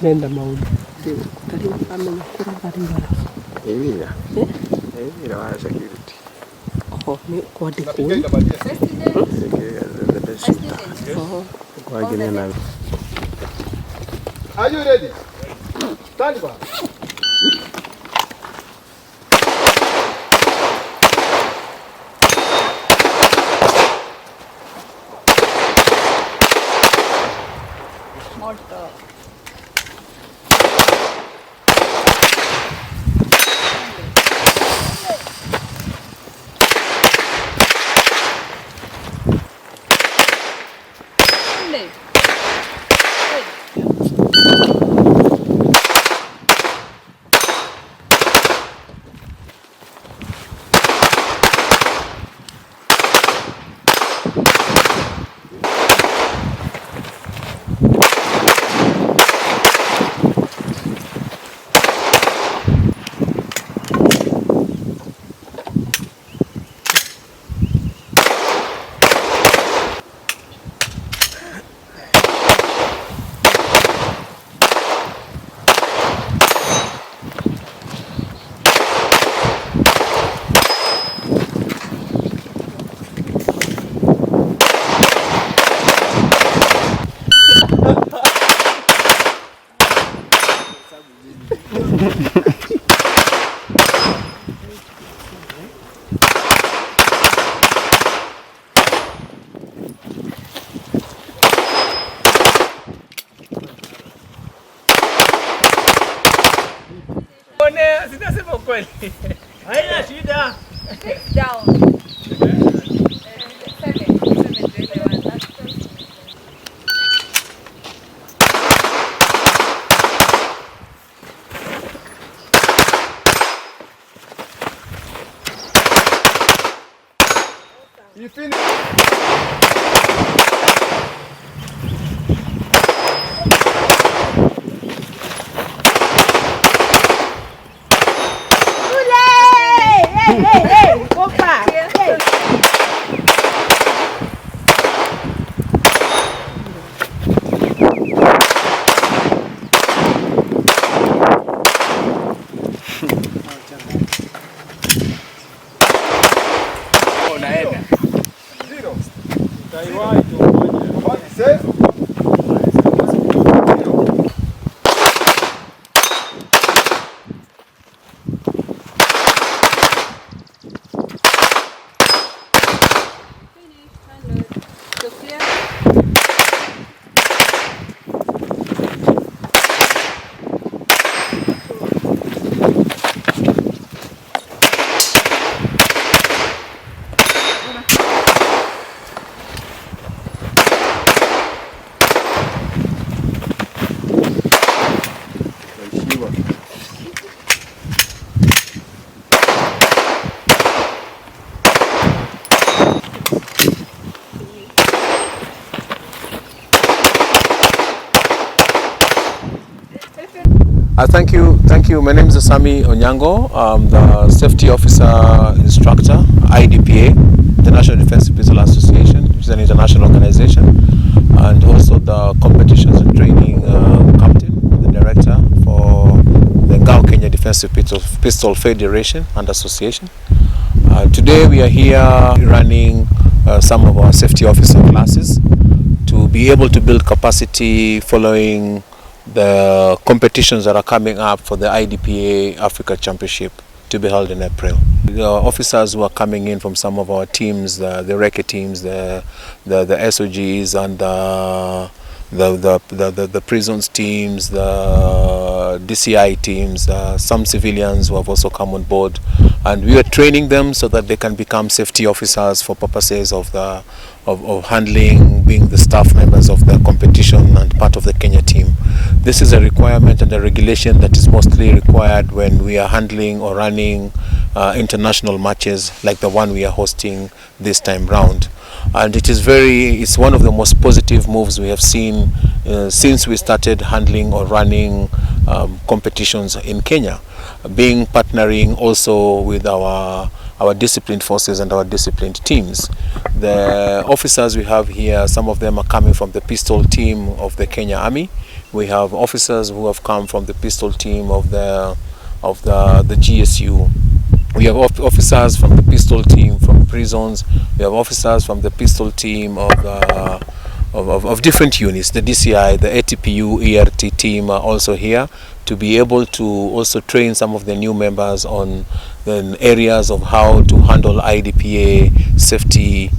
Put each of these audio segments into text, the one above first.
nenda maundu kutari amenya kura baribara ira wa security ni kwandikwo kwa gine na. Are you ready? Stand by. Sitasema kweli. Haina shida. Sit down. You finish. Hey, go back. Hey. Zero. What is it? Thank you. My name is Asami Onyango. I'm the Safety Officer Instructor, IDPA, the National Defense People Association, which is an international organization, and also the Competitions and Training Captain, the Director for the Kenya Defensive Pistol Federation and Association. Today we are here running some of our safety officer classes to be able to build capacity following the competitions that are coming up for the IDPA Africa Championship to be held in April. The officers who are coming in from some of our teams, the recce teams, the SOGs and the prisons teams, the DCI teams, some civilians who have also come on board, and we are training them so that they can become safety officers for purposes of handling, being the staff members of the competition and part of the Kenya team. This is a requirement and a regulation that is mostly required when we are handling or running international matches like the one we are hosting this time round. And it's one of the most positive moves we have seen since we started handling or running competitions in Kenya, partnering also with our our disciplined forces and our disciplined teams. The officers we have here, some of them are coming from the pistol team of the Kenya Army. We have officers who have come from the pistol team of the GSU. We have officers from the pistol team from prisons. We have officers from the pistol team of different units. The DCI, the ATPU, ERT team are also here to be able to also train some of the new members on the areas of how to handle IDPA safety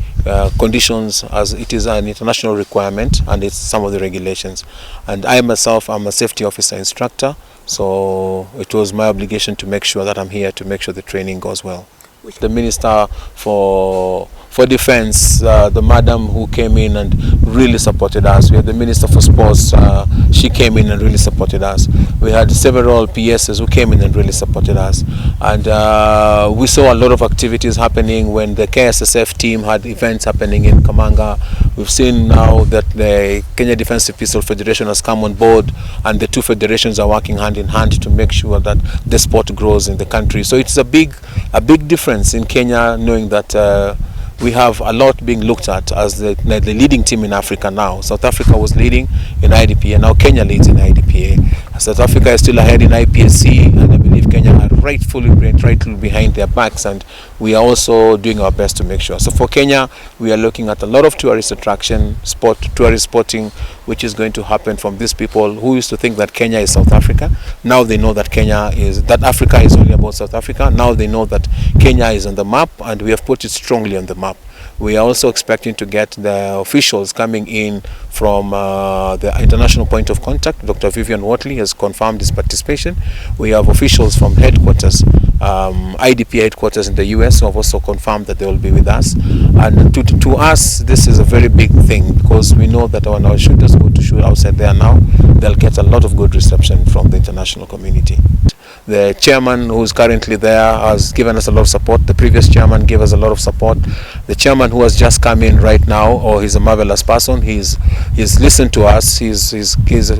conditions, as it is an international requirement and it's some of the regulations. And I myself am a safety officer instructor, so it was my obligation to make sure that I'm here to make sure the training goes well. The Minister for Defense, the madam who came in and really supported us. We had the Minister for Sports, she came in and really supported us. We had several PSs who came in and really supported us. And we saw a lot of activities happening when the KSSF team had events happening in Kamanga. We've seen now that the Kenya Defensive Pistol Federation has come on board, and the two federations are working hand in hand to make sure that the sport grows in the country. So it's a big difference in Kenya, knowing that we have a lot being looked at as the leading team in Africa now. South Africa was leading in IDPA, now Kenya leads in IDPA. South Africa is still ahead in IPSC, and I believe Kenya are rightfully behind their backs, and we are also doing our best to make sure. So for Kenya, we are looking at a lot of tourist attraction, tourist sporting, which is going to happen from these people who used to think that Kenya is South Africa. Now they know that Africa is only about South Africa. Now they know that Kenya is on the map, and we have put it strongly on the map. We are also expecting to get the officials coming in from the international point of contact. Dr. Vivian Watley has confirmed his participation. We have officials from headquarters, IDP headquarters in the US, who have also confirmed that they will be with us. And to us, this is a very big thing, because we know that when our shooters go to shoot outside there now, they'll get a lot of good reception from the international community. The chairman who is currently there has given us a lot of support. The previous chairman gave us a lot of support. The chairman who has just come in right now, he's a marvelous person. He's listened to us. He's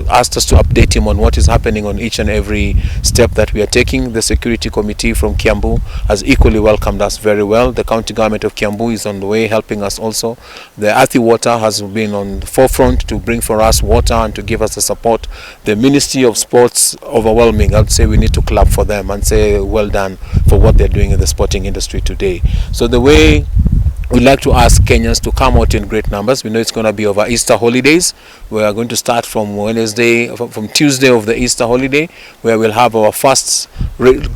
asked us to update him on what is happening on each and every step that we are taking. The security committee from Kiambu has equally welcomed us very well. The county government of Kiambu is on the way helping us also. The Athi Water has been on the forefront to bring for us water and to give us the support. The Ministry of Sports, overwhelming. I would say we need to clap for them and say well done for what they're doing in the sporting industry today. So the way we'd like to ask Kenyans to come out in great numbers. We know it's going to be over Easter holidays. We are going to start from Tuesday of the Easter holiday, where we'll have our first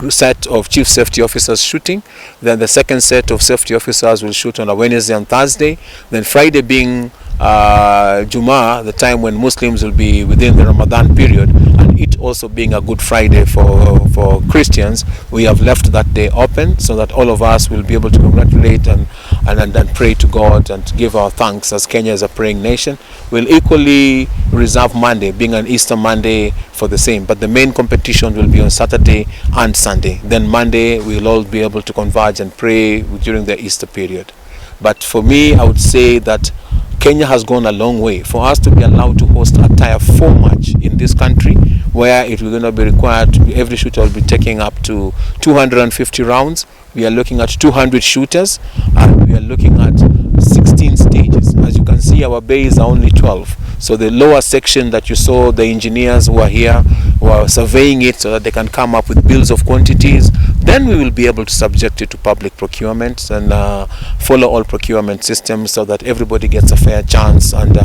set of chief safety officers shooting. Then the second set of safety officers will shoot on a Wednesday and Thursday. Then Friday being Jummah, the time when Muslims will be within the Ramadan period, and it also being a Good Friday for Christians, we have left that day open so that all of us will be able to congratulate and pray to God and give our thanks, as Kenya is a praying nation. We'll equally reserve Monday, being an Easter Monday, for the same, but the main competition will be on Saturday and Sunday. Then Monday we'll all be able to converge and pray during the Easter period. But for me, I would say that Kenya has gone a long way for us to be allowed to host a Tier 4 match in this country, where it will going to be required every shooter will be taking up to 250 rounds. We are looking at 200 shooters, and we are looking at 16 stages. As you can see, our bays are only 12. So the lower section that you saw, the engineers who are here, who are surveying it so that they can come up with bills of quantities, then we will be able to subject it to public procurement and follow all procurement systems so that everybody gets a fair chance, and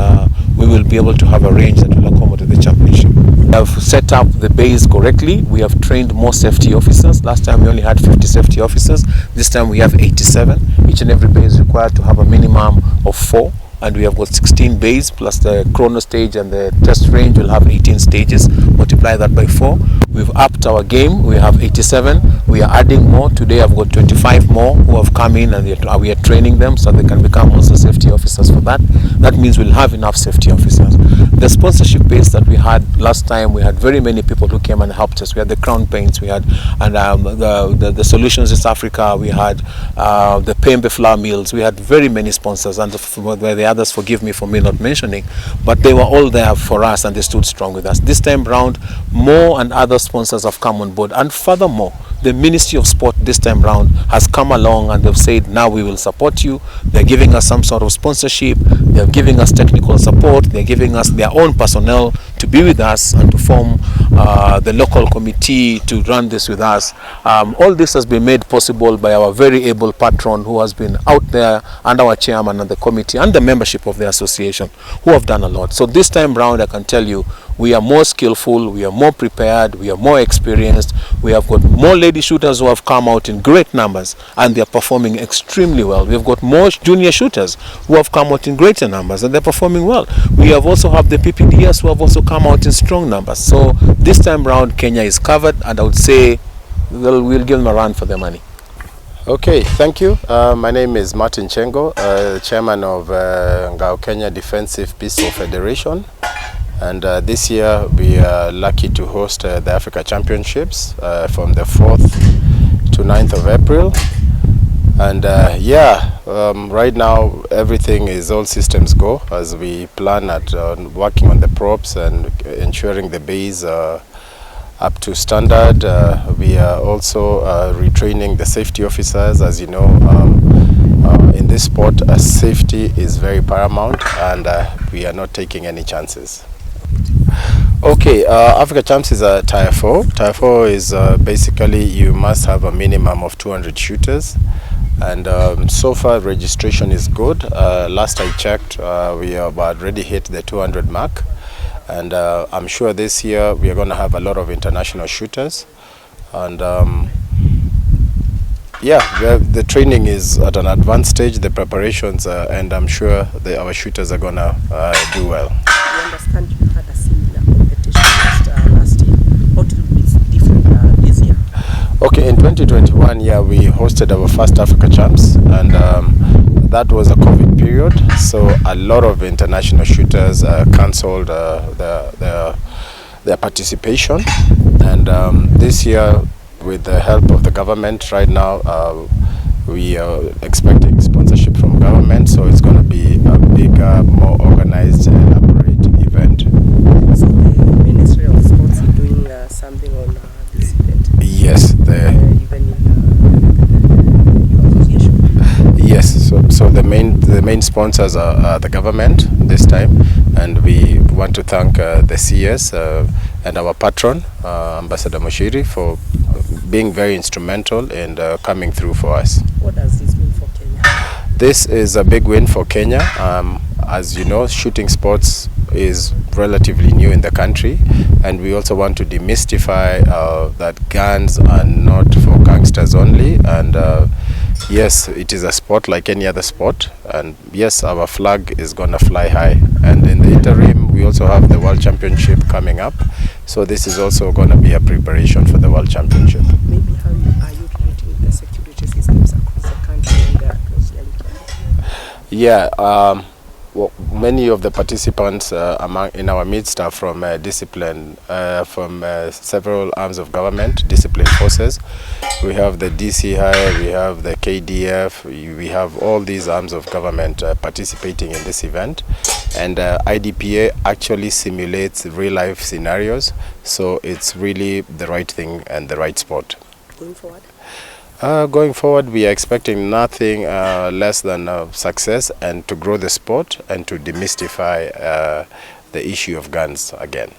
we will be able to have a range that will accommodate the championship. We have set up the base correctly. We have trained more safety officers. Last time we only had 50 safety officers. This time we have 87. Each and every base is required to have a minimum of 4. And we have got 16 bays plus the chrono stage, and the test range will have 18 stages. Multiply that by 4. We've upped our game. We have 87. We are adding more. Today I've got 25 more who have come in, and we are training them so they can become also safety officers for that. That means we'll have enough safety officers. The sponsorship base that we had last time, we had very many people who came and helped us. We had the Crown Paints, we had the Solutions East Africa, we had the Pembe Flour Mills. We had very many sponsors, and the others forgive me for me not mentioning, but they were all there for us and they stood strong with us. This time round, more and other sponsors have come on board, and furthermore, the Ministry of Sport this time round has come along and they've said, now we will support you. They're giving us some sort of sponsorship, they're giving us technical support, they're giving us their own personnel to be with us and to form the local committee to run this with us. All this has been made possible by our very able patron who has been out there, and our chairman and the committee and the membership of the association, who have done a lot. So this time round, I can tell you, we are more skillful, we are more prepared, we are more experienced, we have got more lady shooters who have come out in great numbers and they are performing extremely well. We have got more junior shooters who have come out in greater numbers and they're performing well. We have also have the PPDS who have also come out in strong numbers. So this time round, Kenya is covered, and I would say we'll give them a run for their money. Okay, thank you. My name is Martin Chengo, chairman of Ngao Kenya Defensive Peaceful Federation. And this year we are lucky to host the Africa Championships from the 4th to 9th of April. And right now everything is all systems go as we plan at working on the props and ensuring the base up to standard. We are also retraining the safety officers. As you know, in this sport, safety is very paramount, and we are not taking any chances. Okay, Africa Champs is a Tier 4. Tier 4 is basically you must have a minimum of 200 shooters, and so far registration is good. Last I checked, we have already hit the 200 mark, and I'm sure this year we are going to have a lot of international shooters. And the training is at an advanced stage, the preparations, and I'm sure our shooters are going to do well. We understand you had a similar competition last year. What will be different this year? Okay, in 2021, we hosted our first Africa Champs, and that was a COVID period, so a lot of international shooters cancelled their participation. And this year, with the help of the government, right now we are expecting sponsorship from government, so it's going to be a bigger, more organized, elaborate event. So the Ministry of Sports is doing something on this event? Yes, even in your association? Yes, so the main sponsors are the government this time, and we want to thank the CS and our patron, Ambassador Mushiri, for being very instrumental in coming through for us. What does this mean for Kenya? This is a big win for Kenya. As you know, shooting sports is relatively new in the country, and we also want to demystify that guns are not for gangsters only. And yes, it is a sport like any other sport, and yes, our flag is going to fly high. And in the interim, we also have the World Championship coming up, so this is also going to be a preparation for the World Championship. Maybe how are you creating the security systems across the country and across the Yeah, well, many of the participants in our midst are from from several arms of government, discipline forces. We have the DCI, we have the KDF, we have all these arms of government participating in this event. And IDPA actually simulates real-life scenarios, so it's really the right thing and the right sport. Going forward? Going forward, we are expecting nothing less than success, and to grow the sport and to demystify the issue of guns again.